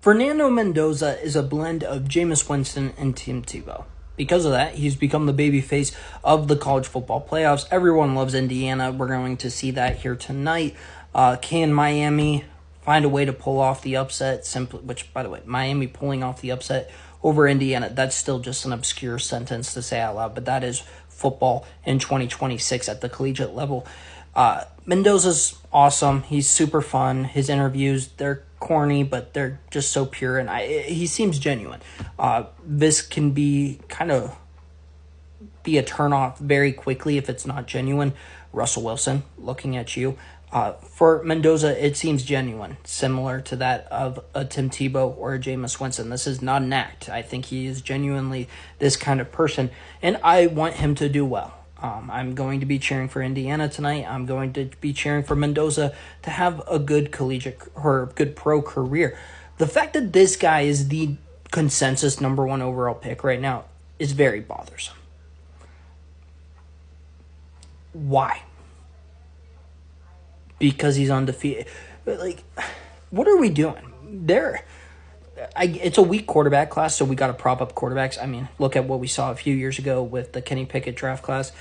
Fernando Mendoza is a blend of Jameis Winston and Tim Tebow. Because of that, he's become the babyface of the college football playoffs. Everyone loves Indiana. We're going to see that here tonight. Can Miami find a way to pull off the upset? Which, by the way, Miami pulling off the upset over Indiana, that's still just an obscure sentence to say out loud, but that is football in 2026 at the collegiate level. Mendoza's awesome. He's super fun. His interviews, they're corny, but they're just so pure, and he seems genuine. This can be a turnoff very quickly if it's not genuine. Russell Wilson, looking at you. For Mendoza, it seems genuine, similar to that of a Tim Tebow or a Jameis Winston. This is not an act. I think he is genuinely this kind of person, and I want him to do well. I'm going to be cheering for Indiana tonight. I'm going to be cheering for Mendoza to have a good collegiate or good pro career. The fact that this guy is the consensus number 1 overall pick right now is very bothersome. Why? Because he's undefeated. Like, what are we doing? It's a weak quarterback class, so we got to prop up quarterbacks. I mean, look at what we saw a few years ago with the Kenny Pickett draft class.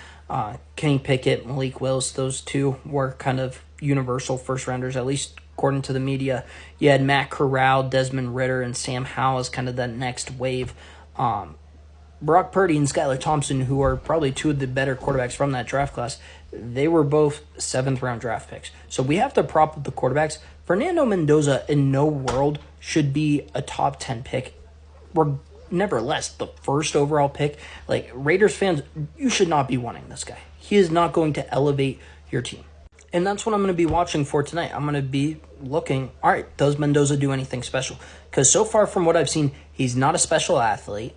Kenny Pickett, Malik Willis, those two were kind of universal first-rounders, at least according to the media. You had Matt Corral, Desmond Ridder, and Sam Howell as kind of that next wave. Brock Purdy and Skylar Thompson, who are probably two of the better quarterbacks from that draft class, they were both 7th-round draft picks. So we have to prop up the quarterbacks. Fernando Mendoza in no world should be a top 10 pick. Nevertheless, the first overall pick. Like, Raiders fans, you should not be wanting this guy. He is not going to elevate your team. And that's what I'm going to be watching for tonight. I'm going to be looking, all right, does Mendoza do anything special? Because so far from what I've seen, he's not a special athlete,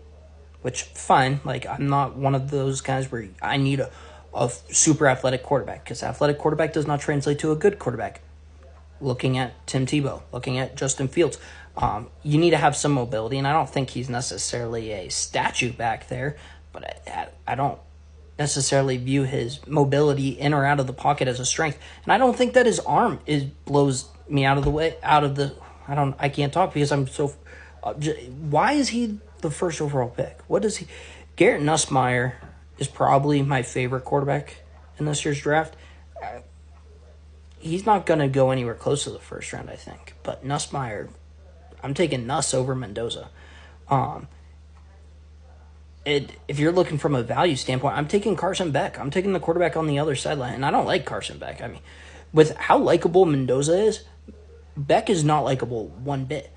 which, fine. Like, I'm not one of those guys where I need a super athletic quarterback, because athletic quarterback does not translate to a good quarterback. Looking at Tim Tebow, looking at Justin Fields, you need to have some mobility, and I don't think he's necessarily a statue back there, but I don't necessarily view his mobility in or out of the pocket as a strength, and I don't think that his arm blows me out of the way, I can't talk because I'm so, why is he the first overall pick? What is he? Garrett Nussmeier is probably my favorite quarterback in this year's draft. He's not going to go anywhere close to the first round, I think. But Nussmeier, I'm taking Nuss over Mendoza. If you're looking from a value standpoint, I'm taking Carson Beck. I'm taking the quarterback on the other sideline, and I don't like Carson Beck. I mean, with how likable Mendoza is, Beck is not likable one bit.